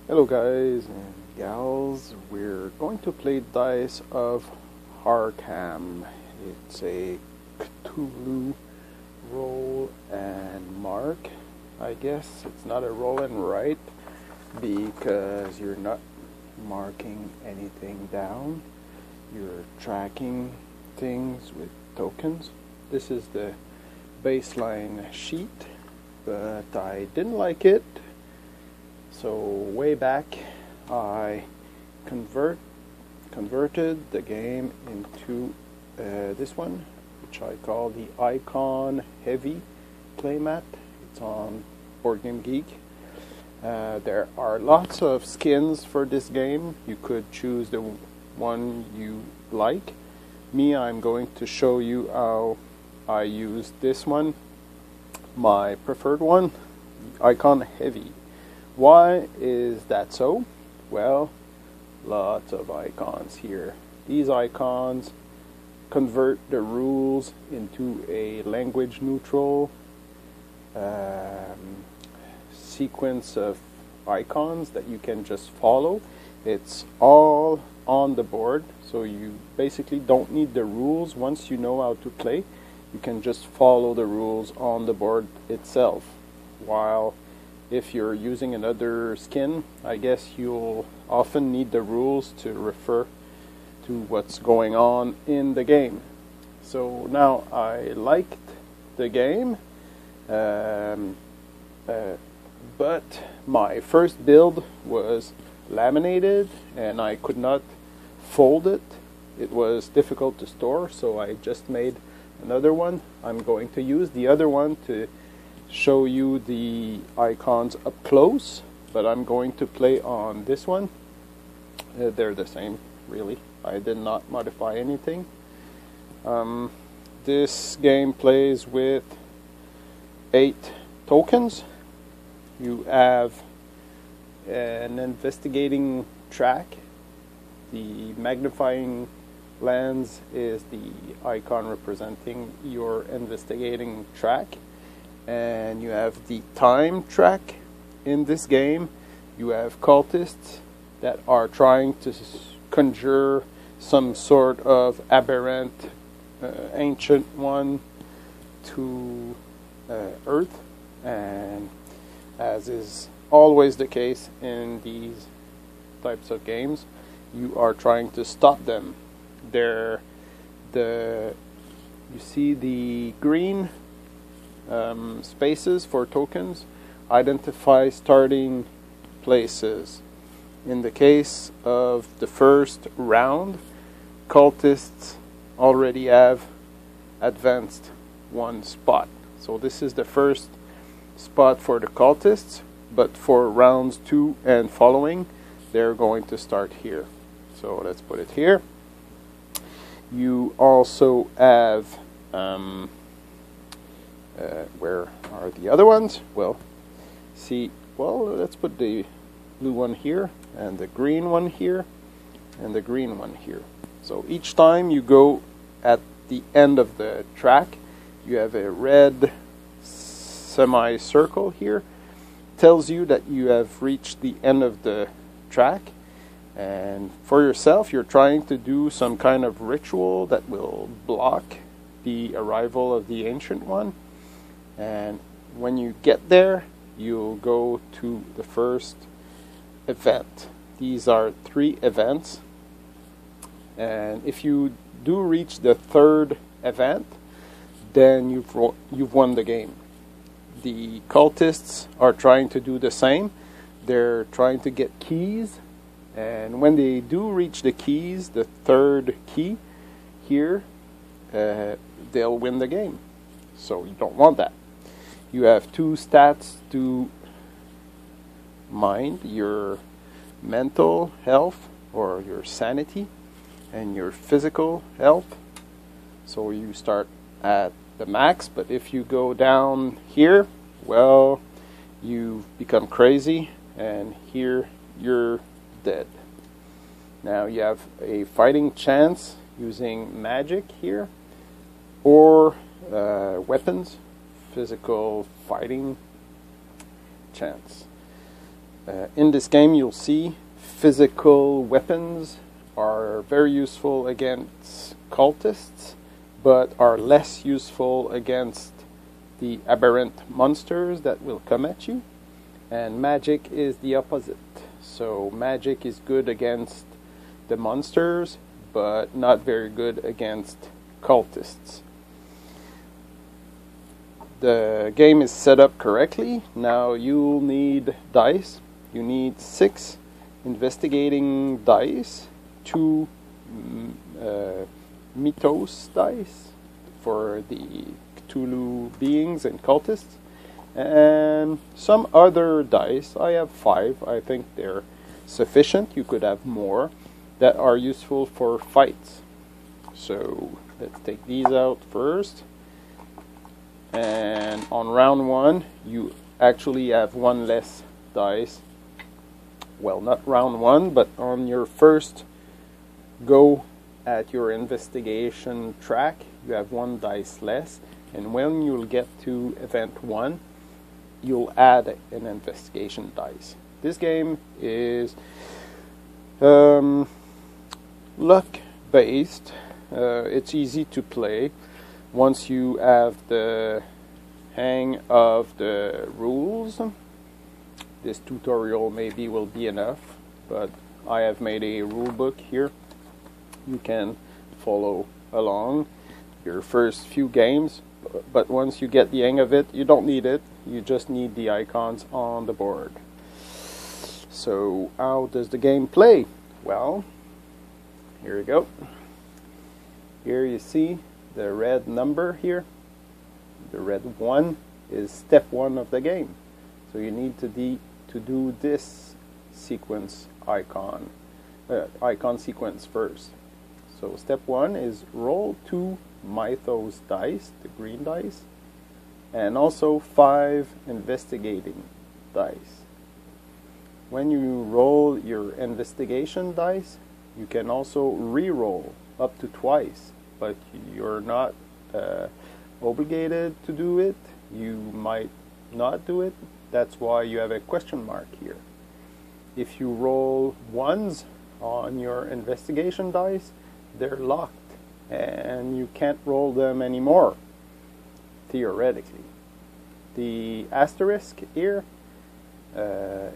Hello guys and gals, we're going to play Dice of Arkham. It's a Cthulhu roll and mark. I guess it's not a roll and write because you're not marking anything down. You're tracking things with tokens. This is the baseline sheet, but I didn't like it. So way back, I converted the game into this one, which I call the Icon Heavy playmat. It's on Board Game Geek. There are lots of skins for this game. You could choose the one you like. Me, I'm going to show you how I use this one, my preferred one, Icon Heavy. Why is that so? Well, lots of icons here. These icons convert the rules into a language neutral sequence of icons that you can just follow. It's all on the board, so you basically don't need the rules. Once you know how to play, you can just follow the rules on the board itself. While if you're using another skin, I guess you'll often need the rules to refer to what's going on in the game. So now I liked the game, but my first build was laminated and I could not fold it. It was difficult to store, so I just made another one. I'm going to use the other one to show you the icons up close, but I'm going to play on this one. They're the same, really. I did not modify anything. This game plays with 8 tokens. You have an investigating track. The magnifying lens is the icon representing your investigating track. And you have the time track. In this game, you have cultists that are trying to conjure some sort of aberrant ancient one to Earth, and as is always the case in these types of games, you are trying to stop them. You see the green spaces for tokens identify starting places. In the case of the first round, cultists already have advanced one spot. So this is the first spot for the cultists, but for rounds 2 and following, they're going to start here. So let's put it here. You also have where are the other ones? Well, let's put the blue one here, and the green one here, and the green one here. So each time you go at the end of the track, you have a red semicircle here. Tells you that you have reached the end of the track. And for yourself, you're trying to do some kind of ritual that will block the arrival of the Ancient One. And when you get there, you'll go to the first event. These are 3 events. And if you do reach the 3rd event, then you've won the game. The cultists are trying to do the same. They're trying to get keys. And when they do reach the keys, the 3rd key here, they'll win the game. So you don't want that. You have 2 stats to mind: your mental health or your sanity and your physical health. So you start at the max, but if you go down here, well, you become crazy, and here you're dead. Now you have a fighting chance using magic here, or weapons, physical fighting chance. In this game, you'll see physical weapons are very useful against cultists, but are less useful against the aberrant monsters that will come at you. And magic is the opposite. So magic is good against the monsters, but not very good against cultists. The game is set up correctly. Now you'll need dice. You need 6 investigating dice, 2 mythos dice for the Cthulhu beings and cultists, and some other dice. I have 5. I think they're sufficient. You could have more that are useful for fights. So let's take these out first. And on round 1, you actually have 1 less dice. Well, not round 1, but on your first go at your investigation track, you have 1 dice less. And when you'll get to event 1, you'll add an investigation dice. This game is luck based. It's easy to play once you have the hang of the rules. This tutorial maybe will be enough, but I have made a rule book here. You can follow along your first few games, but once you get the hang of it, you don't need it. You just need the icons on the board. So how does the game play? Well, here we go. Here you see the red number here. The red 1 is step 1 of the game. So you need to do this sequence icon sequence first. So step 1 is roll 2 mythos dice, the green dice, and also 5 investigating dice. When you roll your investigation dice, you can also re-roll up to twice, but you're not obligated to do it. You might not do it. That's why you have a question mark here. If you roll 1s on your investigation dice, they're locked and you can't roll them anymore, theoretically. The asterisk here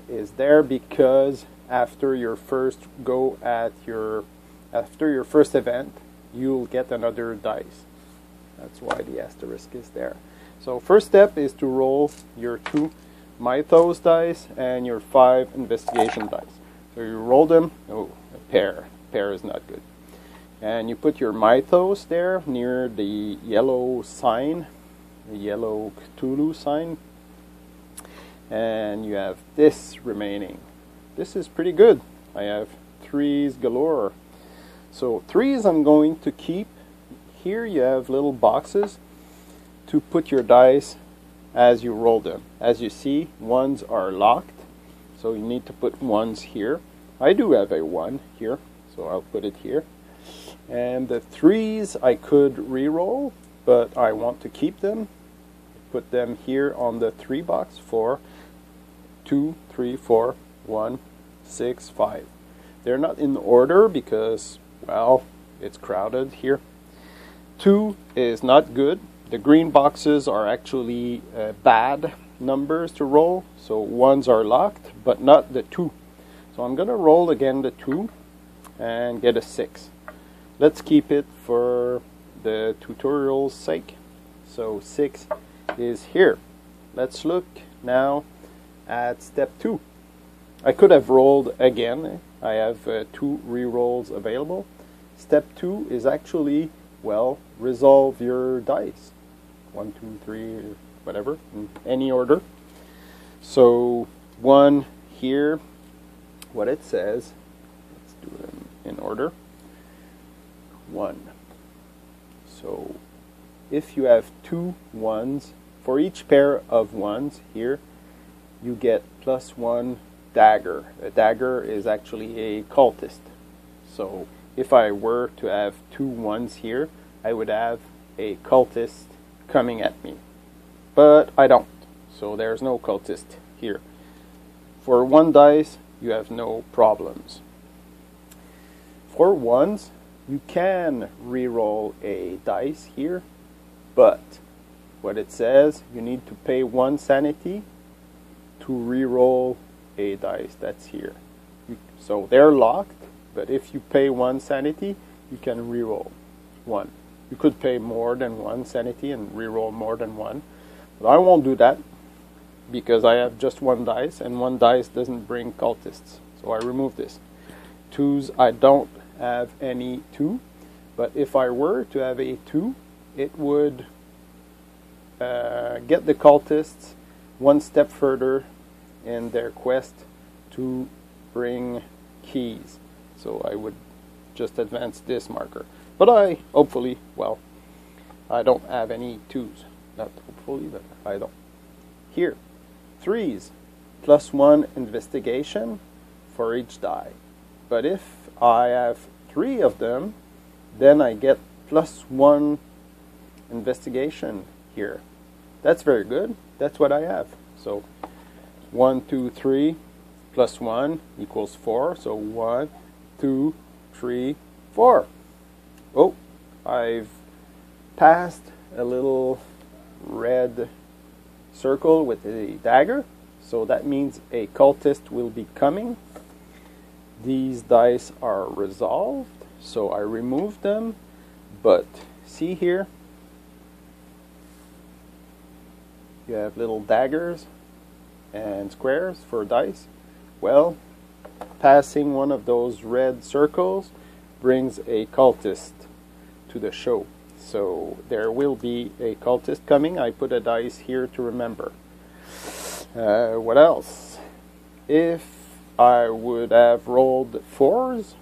is there because after your first go at after your first event, you'll get another dice. That's why the asterisk is there. So first step is to roll your 2 mythos dice and your 5 investigation dice. So you roll them. Oh, a pair. Pair is not good. And you put your mythos there near the yellow sign, the yellow Cthulhu sign. And you have this remaining. This is pretty good. I have 3s galore. So 3s I'm going to keep. Here you have little boxes to put your dice as you roll them. As you see, 1s are locked, so you need to put 1s here. I do have a 1 here, so I'll put it here. And the 3s I could re-roll, but I want to keep them. Put them here on the 3 box for 2, 3, 4, 1, 6, 5. They're not in order because, well, it's crowded here. 2 is not good. The green boxes are actually bad numbers to roll, so 1s are locked, but not the 2. So I'm going to roll again the 2 and get a 6. Let's keep it for the tutorial's sake. So 6 is here. Let's look now at step 2. I could have rolled again. I have 2 re-rolls available. Step 2 is actually, well, resolve your dice. 1, 2, 3, whatever, in any order. So 1 here, what it says, let's do them in order. 1. So if you have 2 1s, for each pair of 1s here, you get +1 dagger. A dagger is actually a cultist. So if I were to have 2 1s here, I would have a cultist coming at me. But I don't. So there's no cultist here. For 1 dice, you have no problems. For 1s, you can re-roll a dice here, but what it says, you need to pay 1 sanity to re-roll a dice. That's here. So they're locked, but if you pay 1 sanity, you can re-roll 1. You could pay more than 1 sanity and re-roll more than 1, but I won't do that because I have just 1 dice, and 1 dice doesn't bring cultists. So I remove this. 2s, I don't have any 2, but if I were to have a 2, it would get the cultists 1 step further in their quest to bring keys. So I would just advance this marker. But I don't have any 2s. Not hopefully, but I don't. Here, 3s, +1 investigation for each die. But if I have 3 of them, then I get +1 investigation here. That's very good. That's what I have. So 1, 2, 3 +1 equals 4. So 1, 2, 3, 4. Oh, I've passed a little red circle with a dagger. So that means a cultist will be coming. These dice are resolved, so I remove them. But see here, you have little daggers and squares for dice. Well, passing one of those red circles brings a cultist to the show. So there will be a cultist coming. I put a dice here to remember. What else? If I would have rolled 4s,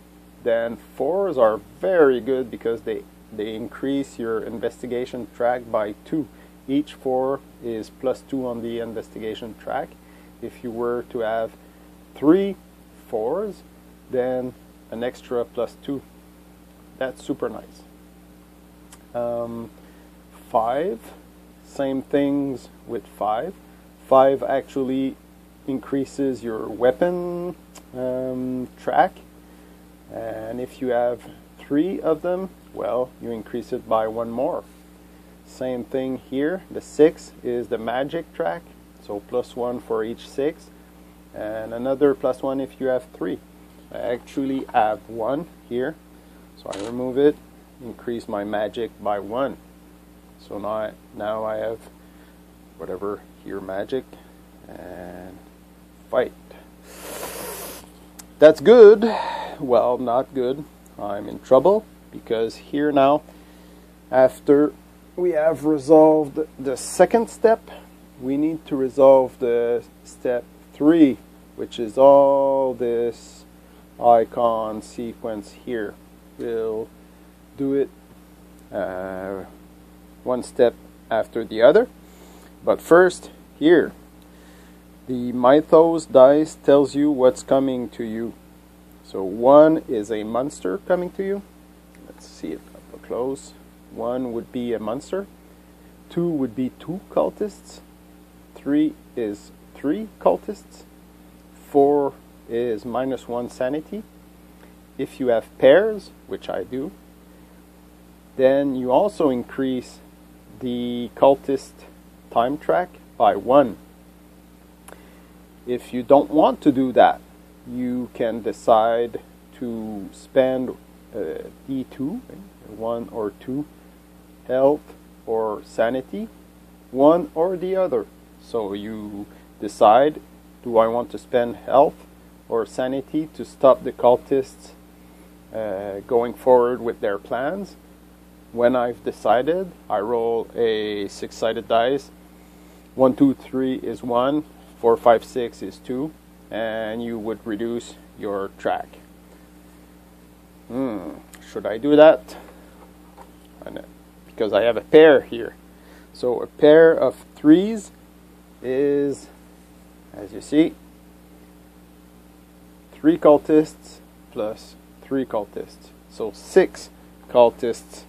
then 4s are very good because they increase your investigation track by 2. Each 4 is +2 on the investigation track. If you were to have 3 4s, then an extra +2. That's super nice. 5, same things with 5. 5 actually increases your weapon track, and if you have 3 of them, well, you increase it by 1 more. Same thing here. The 6 is the magic track, so +1 for each 6, and another +1 if you have 3. I actually have 1 here, so I remove it, increase my magic by 1. So now I have whatever here, magic, and fight. That's good. Well, not good. I'm in trouble because here now, after we have resolved the second step, we need to resolve the step 3, which is all this icon sequence here. We'll do it one step after the other. But first, here, the Mythos dice tells you what's coming to you. So 1 is a monster coming to you. Let's see it up close. 1 would be a monster. 2 would be 2 cultists. 3 is 3 cultists. 4 is -1 sanity. If you have pairs, which I do, then you also increase the cultist time track by 1. If you don't want to do that, you can decide to spend D2, 1 or 2, health or sanity, 1 or the other. So you decide, do I want to spend health or sanity to stop the cultists going forward with their plans? When I've decided, I roll a 6-sided dice. 1, 2, 3 is 1, 4, 5, 6 is 2, and you would reduce your track. Should I do that? Because I have a pair here. So a pair of 3s is, as you see, 3 cultists plus 3 cultists. So 6 cultists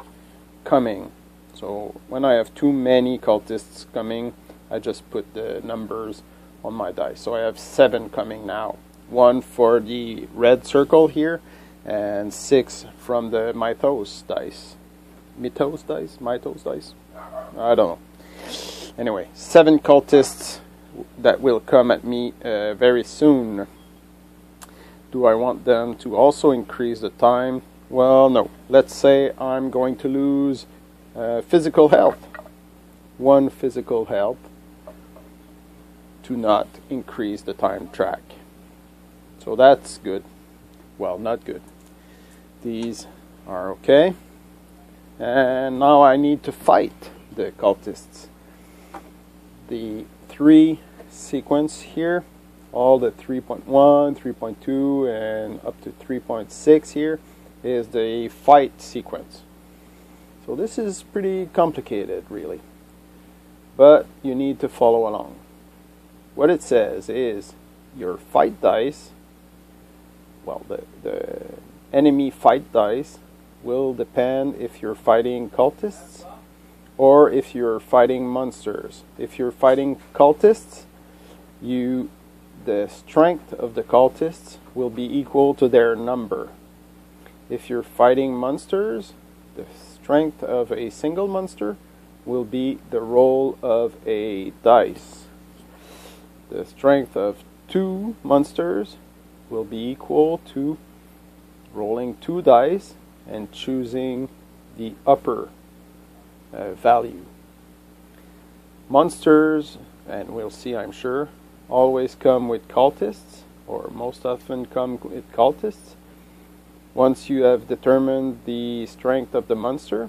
coming. So when I have too many cultists coming, I just put the numbers on my dice. So I have 7 coming now. 1 for the red circle here, and 6 from the Mythos dice. Mythos dice? Mythos dice? I don't know. Anyway, 7 cultists that will come at me very soon. Do I want them to also increase the time? Well, no. Let's say I'm going to lose physical health. 1 physical health to not increase the time track. So that's good. Well, not good. These are okay. And now I need to fight the cultists. The 3 sequence here, all the 3.1, 3.2, and up to 3.6 here is the fight sequence. So this is pretty complicated, really. But you need to follow along. What it says is your fight dice, well, the enemy fight dice will depend if you're fighting cultists or if you're fighting monsters. If you're fighting cultists, the strength of the cultists will be equal to their number. If you're fighting monsters, the strength of a single monster will be the roll of a dice. The strength of 2 monsters will be equal to rolling 2 dice and choosing the upper value. Monsters, and we'll see, I'm sure, always come with cultists, or most often come with cultists. Once you have determined the strength of the monster,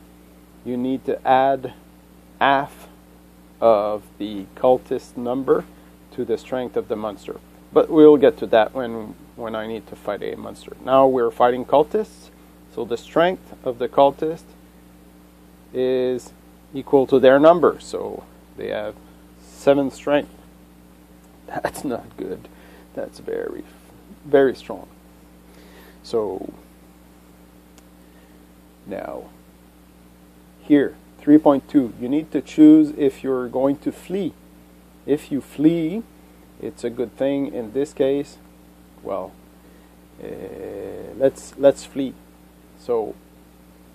you need to add half of the cultist number to the strength of the monster. But we'll get to that when I need to fight a monster. Now we're fighting cultists, so the strength of the cultist is equal to their number. So they have 7 strength. That's not good. That's very, very strong. So now here, 3.2, you need to choose if you're going to flee. If you flee, it's a good thing. In this case, well, let's flee. So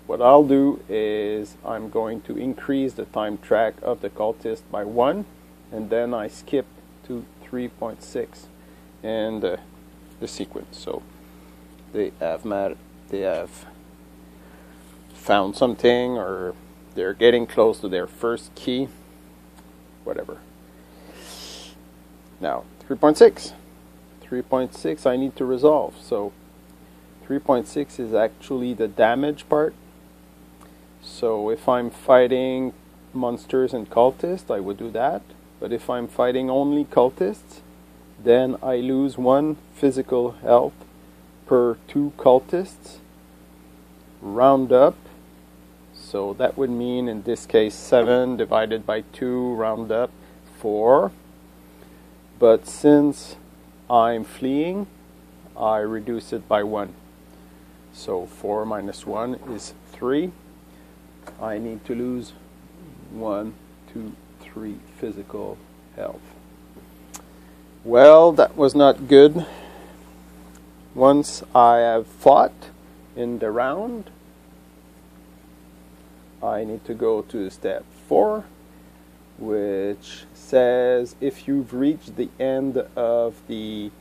what I'll do is I'm going to increase the time track of the cultist by 1, and then I skip to 3.6 in the sequence. So they have found something, or they're getting close to their first key, whatever. Now 3.6 I need to resolve. So 3.6 is actually the damage part. So if I'm fighting monsters and cultists, I would do that. But if I'm fighting only cultists, then I lose 1 physical health per 2 cultists. Round up. So that would mean in this case 7 divided by 2, round up 4. But since I'm fleeing, I reduce it by 1. So 4 minus 1 is 3. I need to lose 1, 2, 3 physical health. Well, that was not good. Once I have fought in the round, I need to go to step 4, which says if you've reached the end of the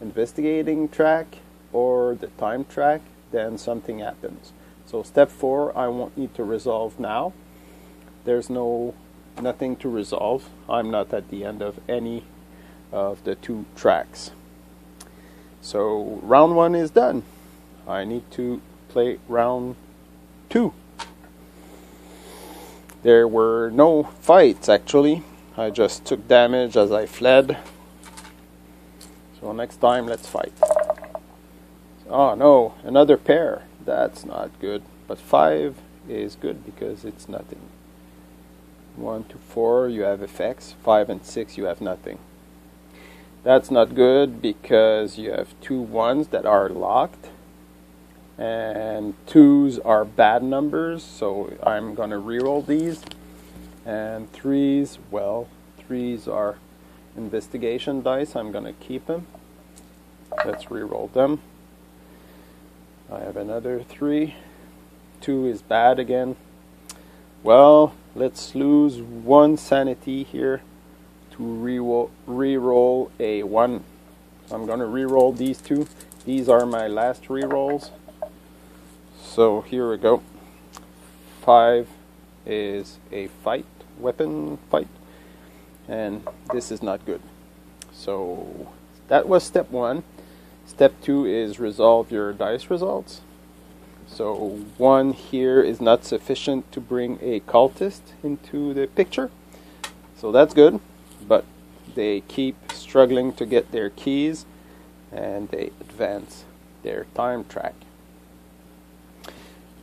investigating track or the time track, then something happens. So step 4, I won't need to resolve now. There's nothing to resolve. I'm not at the end of any of the 2 tracks. So round 1 is done. I need to play round 2. There were no fights, actually. I just took damage as I fled. So next time, let's fight. Oh no, another pair. That's not good. But 5 is good because it's nothing. 1 to 4, you have effects. 5 and 6, you have nothing. That's not good because you have 2 1s that are locked. And 2s are bad numbers, so I'm going to reroll these. And 3s, well, 3s are investigation dice. I'm gonna keep them. Let's re-roll them. I have another 3. 2 is bad again. Well, let's lose 1 sanity here to re-roll a 1. So I'm gonna re-roll these 2. These are my last re-rolls. So here we go. 5 is a fight, weapon fight, and this is not good. So that was step 1. Step 2 is resolve your dice results. So 1 here is not sufficient to bring a cultist into the picture. So that's good, but they keep struggling to get their keys and they advance their time track.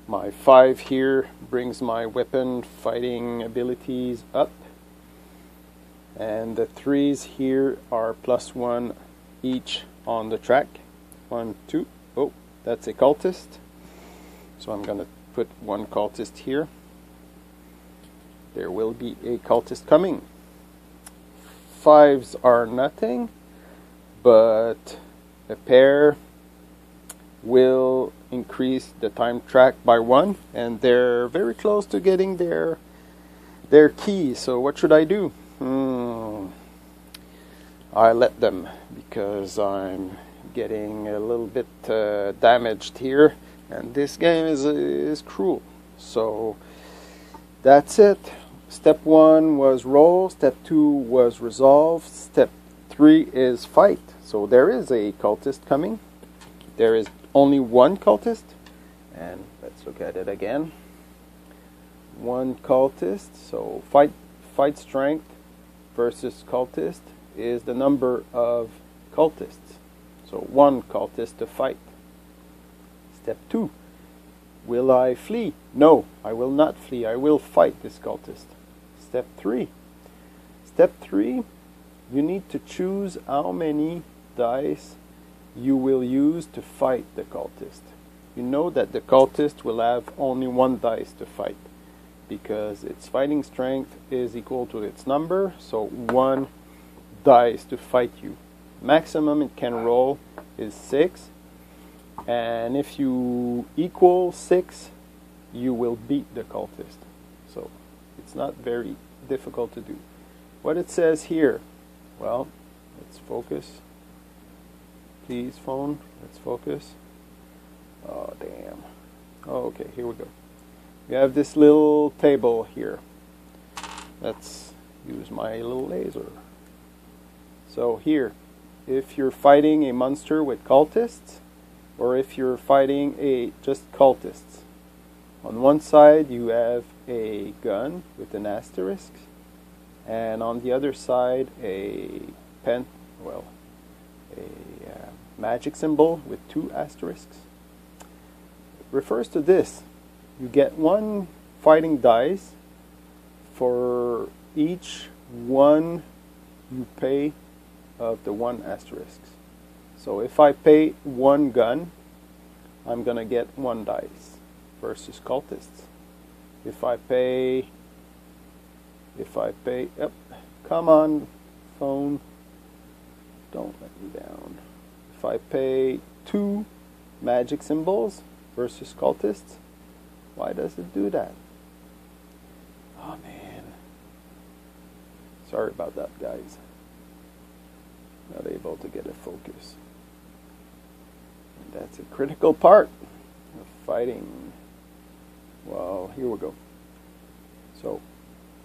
My 5 here brings my weapon fighting abilities up. And the 3s here are +1 each on the track. 1, 2. Oh, that's a cultist. So I'm going to put 1 cultist here. There will be a cultist coming. 5s are nothing, but a pair will increase the time track by 1, and they're very close to getting their key. So what should I do? I let them, because I'm getting a little bit damaged here, and this game is cruel. So that's it. Step 1 was roll, step 2 was resolve, step 3 is fight. So there is a cultist coming. There is only 1 cultist, and let's look at it again. 1 cultist. So fight strength versus cultist is the number of cultists. So 1 cultist to fight. Step 2. Will I flee? No, I will not flee. I will fight this cultist. Step 3. Step 3, you need to choose how many dice you will use to fight the cultist. You know that the cultist will have only 1 dice to fight, because its fighting strength is equal to its number, so 1 dice to fight you. Maximum it can roll is 6, and if you equal 6, you will beat the cultist. So it's not very difficult to do. What it says here, well, let's focus. Please, phone, let's focus. Oh, damn. Okay, here we go. We have this little table here. Let's use my little laser. So here, if you're fighting a monster with cultists, or if you're fighting just cultists, on one side you have a gun with an asterisk, and on the other side a magic symbol with 2 asterisks. It refers to this. You get 1 fighting dice for each 1 you pay of the 1 asterisk. So if I pay 1 gun, I'm gonna get 1 dice versus cultists. If I pay, yep, come on, phone, don't let me down. If I pay 2 magic symbols versus cultists, why does it do that? Oh man. Sorry about that, guys. Not able to get a focus. And that's a critical part of fighting. Well, here we go. So,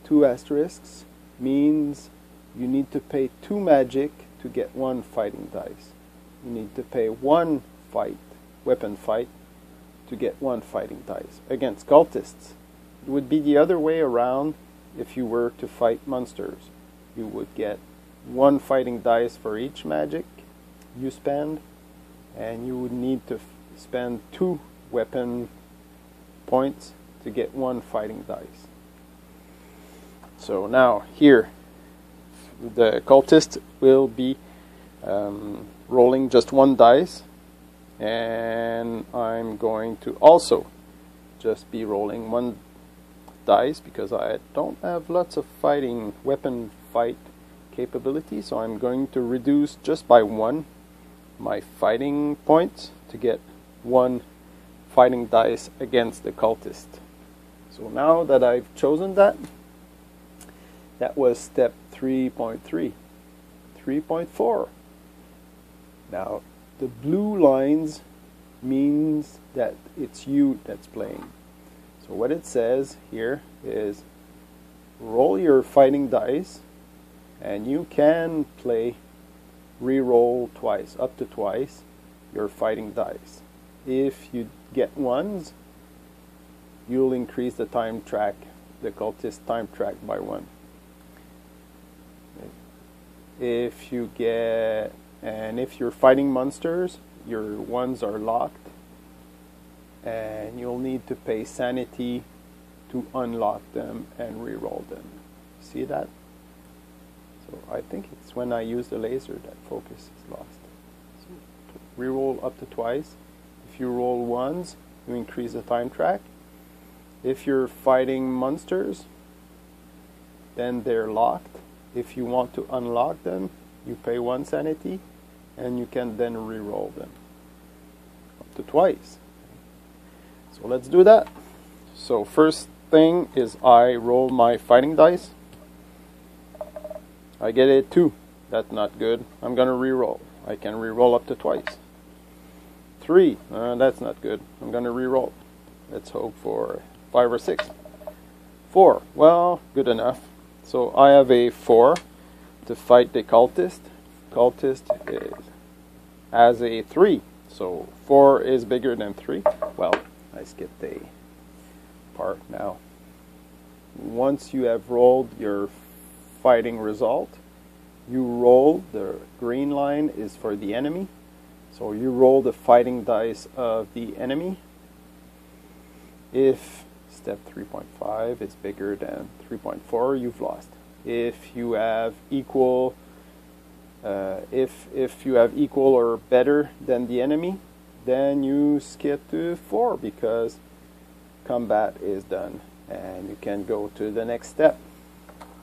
2 asterisks means you need to pay 2 magic to get 1 fighting dice. You need to pay 1 weapon fight, to get 1 fighting dice. Against cultists, it would be the other way around. If you were to fight monsters, you would get 1 fighting dice for each magic you spend, and you would need to spend 2 weapon points to get 1 fighting dice. So now here, the cultist will be rolling just 1 dice, and I'm going to also just be rolling 1 dice because I don't have lots of weapon fight capability, so I'm going to reduce just by 1 my fighting points to get 1 fighting dice against the cultist. So now that I've chosen that, that was step 3.3. 3.4. Now the blue lines means that it's you that's playing. So what it says here is roll your fighting dice, and you can play re-roll twice, up to twice your fighting dice. If you get ones, you'll increase the time track, the cultist time track, by 1. If you get, and if you're fighting monsters, your ones are locked, and you'll need to pay sanity to unlock them and re-roll them. See that? So I think it's when I use the laser that focus is lost. So re-roll up to twice. If you roll ones, you increase the time track. If you're fighting monsters, then they're locked. If you want to unlock them, you pay 1 sanity, and you can then re-roll them up to twice. So let's do that. So first thing is I roll my fighting dice. I get a 2. That's not good. I'm going to re-roll. I can re-roll up to twice. 3. That's not good. I'm going to re-roll. Let's hope for 5 or 6. 4. Well, good enough. So I have a 4 to fight the cultist. Cultist has a 3. So 4 is bigger than 3. Well, I skipped a part now. Once you have rolled your fighting result, you roll, the green line is for the enemy. So you roll the fighting dice of the enemy. If step 3.5 is bigger than 3.4, you've lost. If you have equal, if you have equal or better than the enemy, then you skip to 4 because combat is done and you can go to the next step.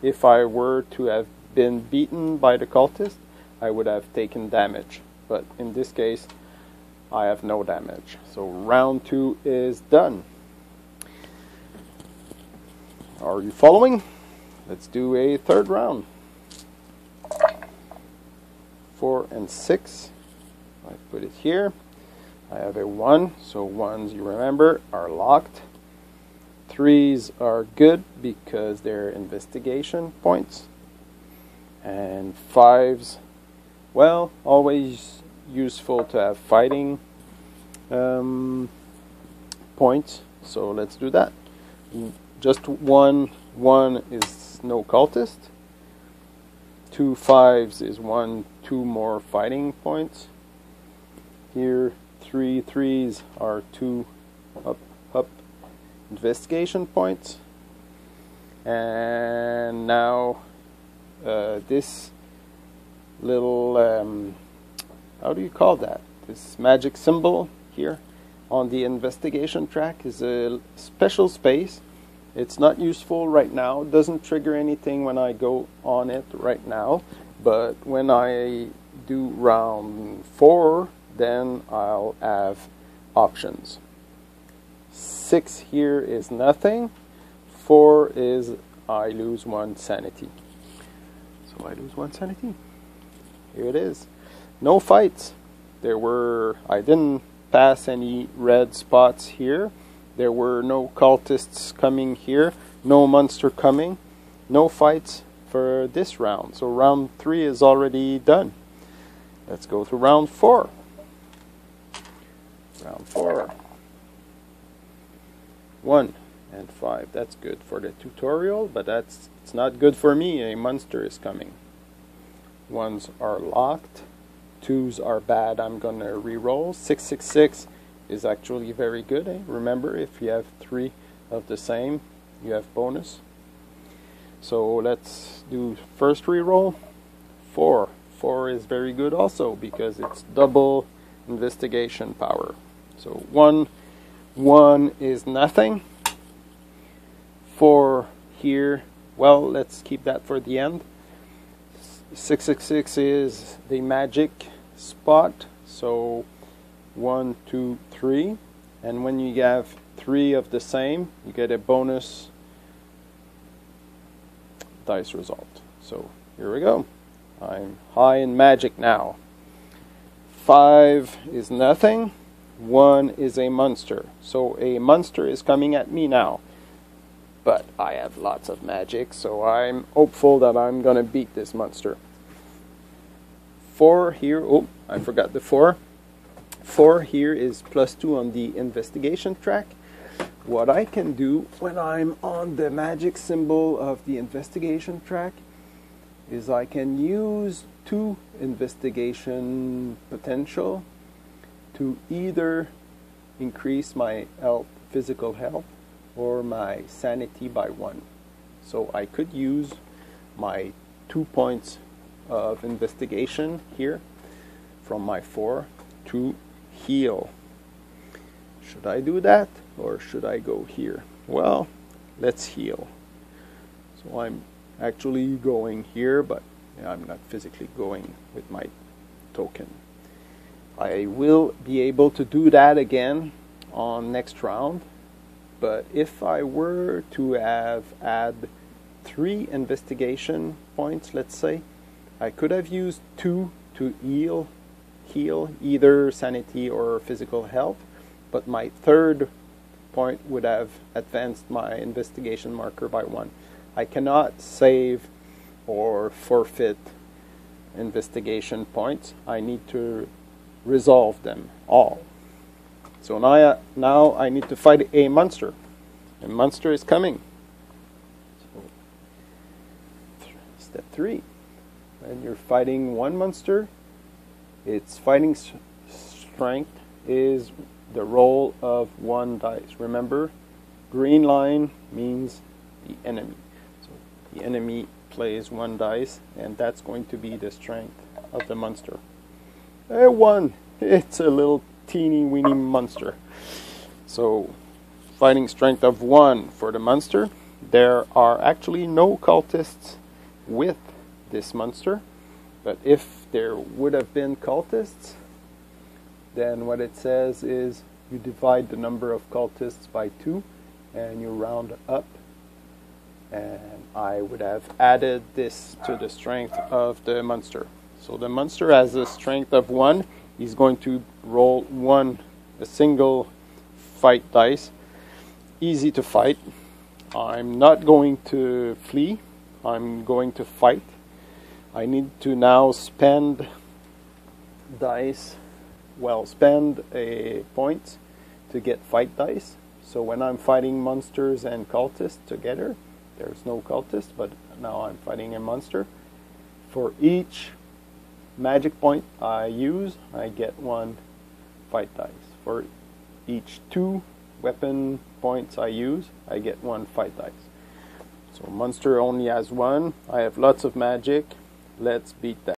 If I were to have been beaten by the cultist, I would have taken damage. But in this case, I have no damage. So round 2 is done. Are you following? Let's do a third round. 4 and 6. I put it here. I have a 1, so 1s, you remember, are locked. 3s are good because they're investigation points. And 5s, well, always useful to have fighting points. So let's do that. Just 1 is no cultist. 2 5s is 2 more fighting points. Here 3 3s are 2 up investigation points. And now this little how do you call that? This magic symbol here on the investigation track is a special space. It's not useful right now. It doesn't trigger anything when I go on it right now. But when I do round 4, then I'll have options. 6 here is nothing. 4 is I lose 1 sanity. So I lose 1 sanity. Here it is. No fights. I didn't pass any red spots here. There were no cultists coming here. No monster coming. No fights for this round. So round 3 is already done. Let's go to round 4. Round 4. 1 and 5. That's good for the tutorial, but it's not good for me. A monster is coming. 1s are locked. 2s are bad. I'm gonna re-roll. 6 6 6 is actually very good. Remember, if you have 3 of the same, you have bonus. So let's do first re-roll. 4. 4 is very good also because it's double investigation power. So 1 is nothing. 4 here. Well, let's keep that for the end. 666 is the magic spot, so 1, 2, 3, and when you have 3 of the same, you get a bonus dice result. So here we go. I'm high in magic now. 5 is nothing. 1 is a monster. So a monster is coming at me now. But I have lots of magic, so I'm hopeful that I'm gonna beat this monster. 4 here. Oh, I forgot the 4. 4 here is +2 on the investigation track. What I can do when I'm on the magic symbol of the investigation track is I can use 2 investigation potential to either increase my health, physical health, or my sanity by 1. So I could use my 2 points of investigation here from my 4 to heal. Should I do that or should I go here? Well, let's heal. So I'm actually going here, but I'm not physically going with my token. I will be able to do that again on next round, but if I were to add 3 investigation points, let's say, I could have used 2 to heal either sanity or physical health, but my 3rd point would have advanced my investigation marker by 1. I cannot save or forfeit investigation points. I need to resolve them all. So now I need to fight a monster. A monster is coming. So, step 3. When you're fighting one monster, its fighting strength is the roll of 1 dice. Remember, green line means the enemy. So the enemy plays 1 dice, and that's going to be the strength of the monster. A 1. It's a little teeny weeny monster. So fighting strength of 1 for the monster. There are actually no cultists with this monster, but if there would have been cultists, then what it says is you divide the number of cultists by 2 and you round up, and I would have added this to the strength of the monster. So the monster has a strength of 1. He's going to roll a single fight dice. Easy to fight. I'm not going to flee. I'm going to fight. I need to now spend a point to get fight dice. So when I'm fighting monsters and cultists together, there's no cultist, but now I'm fighting a monster. For each magic point I use, I get 1 fight dice. For each 2 weapon points I use, I get 1 fight dice. So monster only has 1. I have lots of magic. Let's beat that.